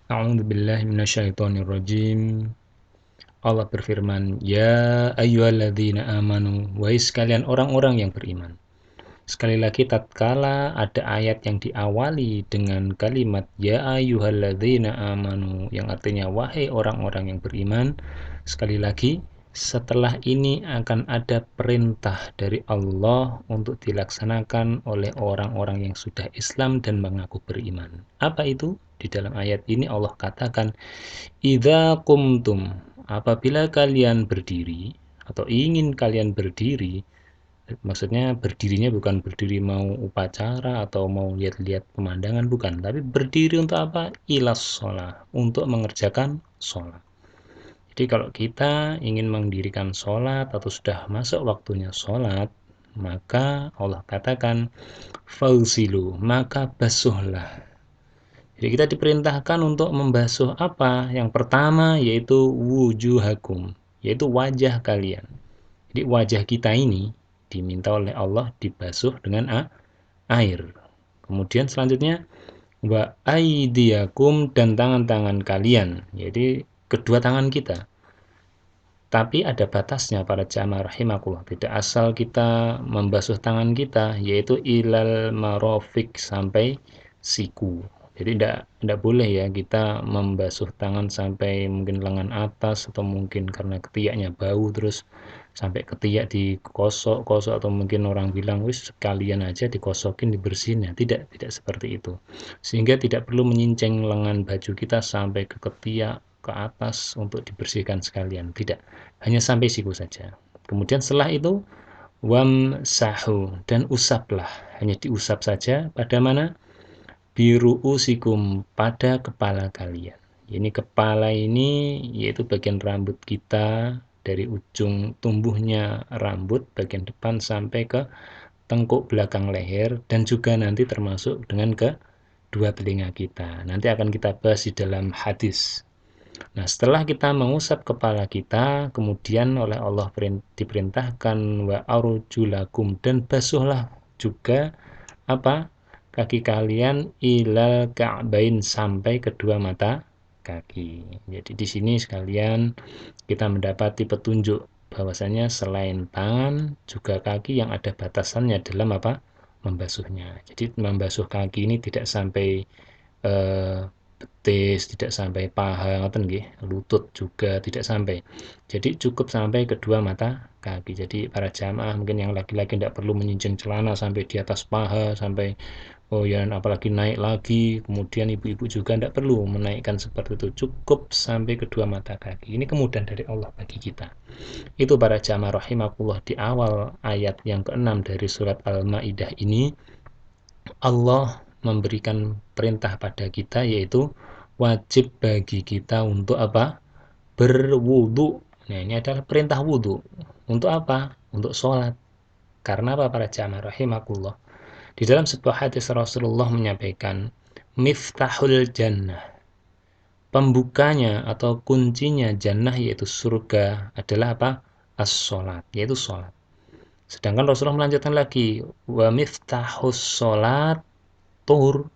A'udzubillahi minasyaitonirrajim. Allah berfirman, "Ya ayyuhalladzina amanu, wahai sekalian orang-orang yang beriman." Sekali lagi tatkala ada ayat yang diawali dengan kalimat ya ayyuhalladzina amanu yang artinya wahai orang-orang yang beriman, sekali lagi setelah ini akan ada perintah dari Allah untuk dilaksanakan oleh orang-orang yang sudah Islam dan mengaku beriman. Apa itu? Di dalam ayat ini Allah katakan, "Idza qumtum", apabila kalian berdiri atau ingin kalian berdiri. Maksudnya berdirinya bukan berdiri mau upacara atau mau lihat-lihat pemandangan, bukan, tapi berdiri untuk apa? Ilas sholat, untuk mengerjakan sholat. Jadi kalau kita ingin mendirikan sholat atau sudah masuk waktunya sholat, maka Allah katakan fausilu, maka basuhlah. Jadi kita diperintahkan untuk membasuh apa? Yang pertama yaitu wujuhakum, yaitu wajah kalian. Jadi wajah kita ini diminta oleh Allah dibasuh dengan air. Kemudian selanjutnya wa aidiyakum, dan tangan-tangan kalian. Jadi kedua tangan kita. Tapi ada batasnya para jamaah rahimakumullah. Tidak asal kita membasuh tangan kita, yaitu ilal marofik, sampai siku. Jadi tidak boleh ya kita membasuh tangan sampai mungkin lengan atas, atau mungkin karena ketiaknya bau terus sampai ketiak dikosok-kosok, atau mungkin orang bilang wis sekalian aja dikosokin dibersihin ya. Tidak seperti itu. Sehingga tidak perlu menyinceng lengan baju kita sampai ke ketiak ke atas untuk dibersihkan sekalian. Tidak, hanya sampai siku saja. Kemudian setelah itu wamsahu, dan usaplah, hanya diusap saja pada mana? Biru'usikum, pada kepala kalian. Ini kepala ini yaitu bagian rambut kita, dari ujung tumbuhnya rambut bagian depan sampai ke tengkuk belakang leher, dan juga nanti termasuk dengan ke dua telinga kita. Nanti akan kita bahas di dalam hadis. Nah, setelah kita mengusap kepala kita, kemudian oleh Allah diperintahkan wa arjulakum, dan basuhlah juga apa? Kaki kalian ilal ka'bain, sampai kedua mata kaki. Jadi di sini sekalian kita mendapati petunjuk bahwasanya selain tangan juga kaki yang ada batasannya dalam apa? Membasuhnya. Jadi membasuh kaki ini tidak sampai eh, betis, tidak sampai paha, ngoten nggih, lutut juga tidak sampai. Jadi cukup sampai kedua mata kaki. Jadi para jamaah mungkin yang laki-laki tidak perlu menyincang celana sampai di atas paha, sampai oh ya apalagi naik lagi. Kemudian ibu-ibu juga tidak perlu menaikkan seperti itu, cukup sampai kedua mata kaki. Ini kemudahan dari Allah bagi kita. Itu para jamaah rahimakumullah, di awal ayat yang ke-6 dari surat Al-Maidah ini Allah memberikan perintah pada kita, yaitu wajib bagi kita untuk apa? Berwudu. Nah, ini adalah perintah wudu. Untuk apa? Untuk sholat. Karena apa para jamaah rahimakumullah? Di dalam sebuah hadis Rasulullah menyampaikan, miftahul jannah, pembukanya atau kuncinya jannah yaitu surga adalah apa? As-sholat, yaitu sholat. Sedangkan Rasulullah melanjutkan lagi, wa miftahus sholat tuhur,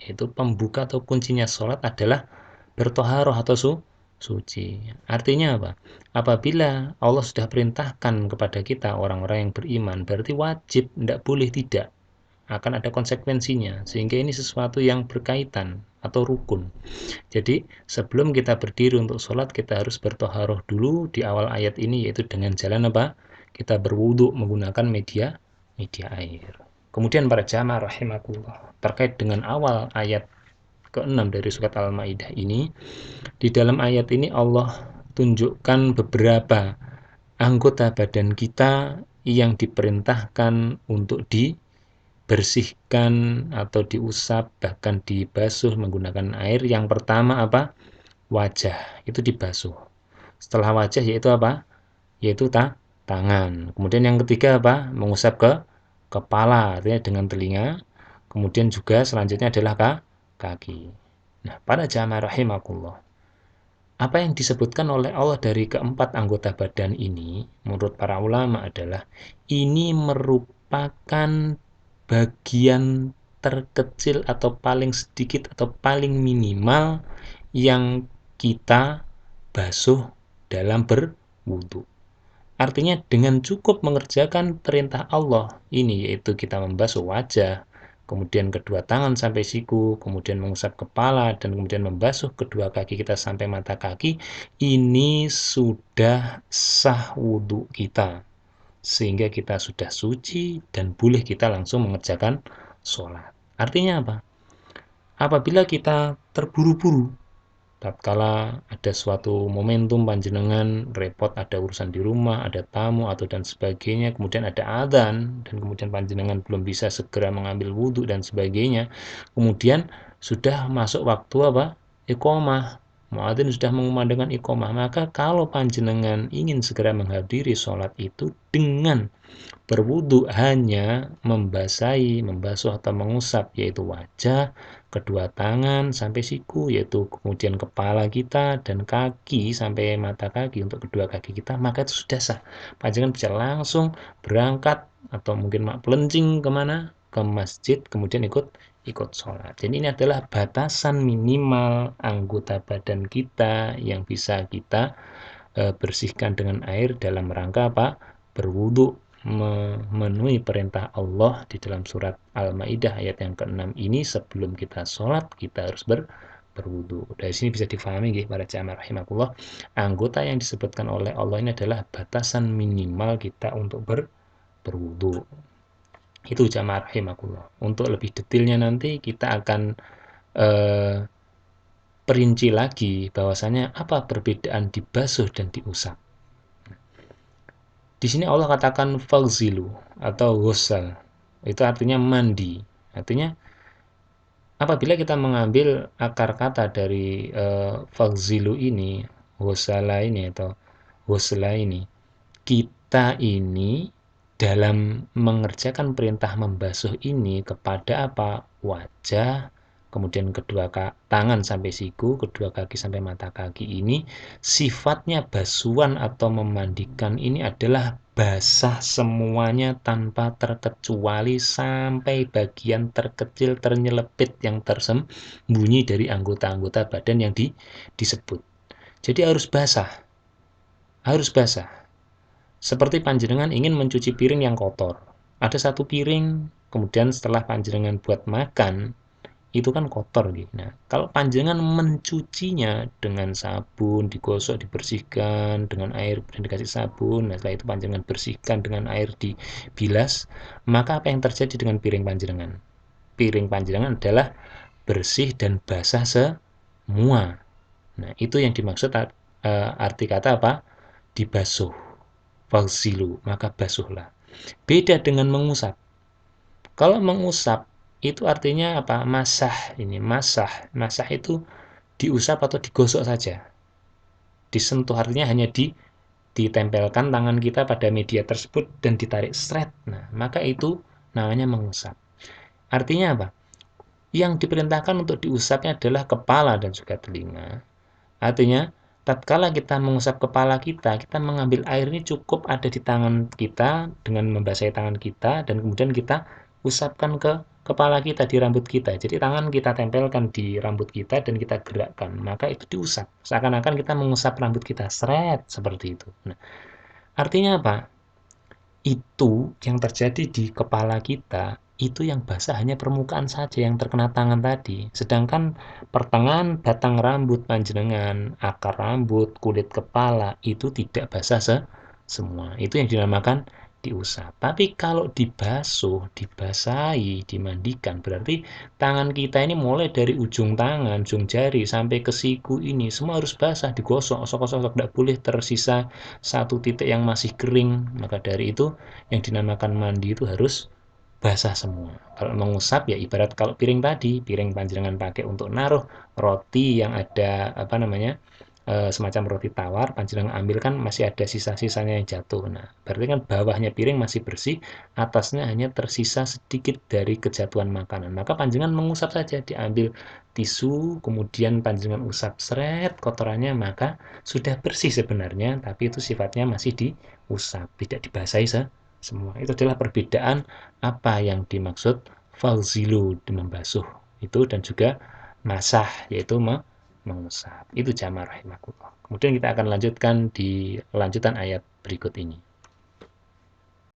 yaitu pembuka atau kuncinya sholat adalah bertoharoh atau suci. Artinya apa? Apabila Allah sudah perintahkan kepada kita orang-orang yang beriman, berarti wajib, tidak boleh tidak. Akan ada konsekuensinya, sehingga ini sesuatu yang berkaitan atau rukun. Jadi sebelum kita berdiri untuk sholat, kita harus bertoharoh dulu di awal ayat ini, yaitu dengan jalan apa? Kita berwudu menggunakan media air. Kemudian para jamaah rahimakumullah, terkait dengan awal ayat ke-6 dari surat Al-Maidah ini, di dalam ayat ini Allah tunjukkan beberapa anggota badan kita yang diperintahkan untuk dibersihkan atau diusap, bahkan dibasuh menggunakan air. Yang pertama apa? Wajah, itu dibasuh. Setelah wajah yaitu apa? Yaitu tangan. Kemudian yang ketiga apa? Mengusap ke kepala, artinya dengan telinga. Kemudian juga selanjutnya adalah kaki. Nah, pada jamaah rahimakumullah, apa yang disebutkan oleh Allah dari keempat anggota badan ini, menurut para ulama adalah ini merupakan bagian terkecil atau paling sedikit atau paling minimal yang kita basuh dalam berwudu. Artinya dengan cukup mengerjakan perintah Allah ini, yaitu kita membasuh wajah, kemudian kedua tangan sampai siku, kemudian mengusap kepala, dan kemudian membasuh kedua kaki kita sampai mata kaki, ini sudah sah wudhu kita. Sehingga kita sudah suci dan boleh kita langsung mengerjakan sholat. Artinya apa? Apabila kita terburu-buru, tatkala ada suatu momentum panjenengan repot, ada urusan di rumah, ada tamu atau dan sebagainya, kemudian ada adzan dan kemudian panjenengan belum bisa segera mengambil wudhu dan sebagainya, kemudian sudah masuk waktu apa? Iqomah. Muadzin sudah mengumandangkan iqomah, maka kalau panjenengan ingin segera menghadiri sholat itu dengan berwudu hanya membasahi, membasuh atau mengusap, yaitu wajah, kedua tangan sampai siku, yaitu kemudian kepala kita dan kaki sampai mata kaki untuk kedua kaki kita, maka itu sudah sah. Panjenengan bisa langsung berangkat atau mungkin mak pelencing kemana? Ke masjid, kemudian ikut sholat. Jadi ini adalah batasan minimal anggota badan kita yang bisa kita bersihkan dengan air dalam rangka apa? Berwudu, memenuhi perintah Allah di dalam surat Al-Maidah ayat yang ke-6 ini, sebelum kita sholat kita harus berwudu. Dari sini bisa difahami para jamaah rahimakumullah, anggota yang disebutkan oleh Allah ini adalah batasan minimal kita untuk berwudu. Itu jamaah rahimakumullah. Untuk lebih detailnya nanti kita akan perinci lagi bahwasanya apa perbedaan dibasuh dan diusap. Di sini Allah katakan fagzilu atau ghusal. Itu artinya mandi. Artinya apabila kita mengambil akar kata dari fagzilu ini, ghusala ini atau ghusla ini, kita ini dalam mengerjakan perintah membasuh ini kepada apa? Wajah, kemudian kedua tangan sampai siku, kedua kaki sampai mata kaki ini, sifatnya basuhan atau memandikan ini adalah basah semuanya tanpa terkecuali sampai bagian terkecil ternyelepit yang tersembunyi dari anggota-anggota badan yang disebut. Jadi harus basah. Harus basah. Seperti panjenengan ingin mencuci piring yang kotor. Ada satu piring, kemudian setelah panjenengan buat makan, itu kan kotor gitu. Nah, kalau panjenengan mencucinya dengan sabun, digosok, dibersihkan dengan air, dan dikasih sabun, nah setelah itu panjenengan bersihkan dengan air, dibilas, maka apa yang terjadi dengan piring panjenengan? Piring panjenengan adalah bersih dan basah semua. Nah, itu yang dimaksud arti kata apa? Dibasuh. Fagsilu, maka basuhlah. Beda dengan mengusap. Kalau mengusap itu artinya apa? Masah ini, masah. Masah itu diusap atau digosok saja. Disentuh artinya hanya ditempelkan tangan kita pada media tersebut dan ditarik seret. Nah, maka itu namanya mengusap. Artinya apa? Yang diperintahkan untuk diusapnya adalah kepala dan juga telinga. Artinya, tatkala kita mengusap kepala kita, kita mengambil air ini cukup ada di tangan kita dengan membasahi tangan kita dan kemudian kita usapkan ke kepala kita, di rambut kita. Jadi tangan kita tempelkan di rambut kita dan kita gerakkan, maka itu diusap. Seakan-akan kita mengusap rambut kita, seret, seperti itu. Nah, artinya apa? Itu yang terjadi di kepala kita, itu yang basah hanya permukaan saja yang terkena tangan tadi. Sedangkan pertengahan batang rambut panjenengan, akar rambut, kulit kepala itu tidak basah semua. Itu yang dinamakan diusap. Tapi kalau dibasuh, dibasahi, dimandikan, berarti tangan kita ini mulai dari ujung tangan, ujung jari sampai ke siku ini semua harus basah, digosok, osok-osok, tidak boleh tersisa satu titik yang masih kering. Maka dari itu yang dinamakan mandi itu harus basah semua. Kalau mengusap ya ibarat kalau piring tadi, piring panjenengan pakai untuk naruh roti yang ada apa namanya, semacam roti tawar, panjenengan ambil kan masih ada sisa-sisanya yang jatuh. Nah, berarti kan bawahnya piring masih bersih, atasnya hanya tersisa sedikit dari kejatuhan makanan. Maka panjenengan mengusap saja, diambil tisu, kemudian panjenengan usap seret kotorannya, maka sudah bersih sebenarnya, tapi itu sifatnya masih diusap, tidak dibasahi semua. Itu adalah perbedaan apa yang dimaksud fauzilu, membasuh itu, dan juga masah, yaitu mengusap. Itu jamaah rahimakumullah. Kemudian kita akan lanjutkan di lanjutan ayat berikut ini.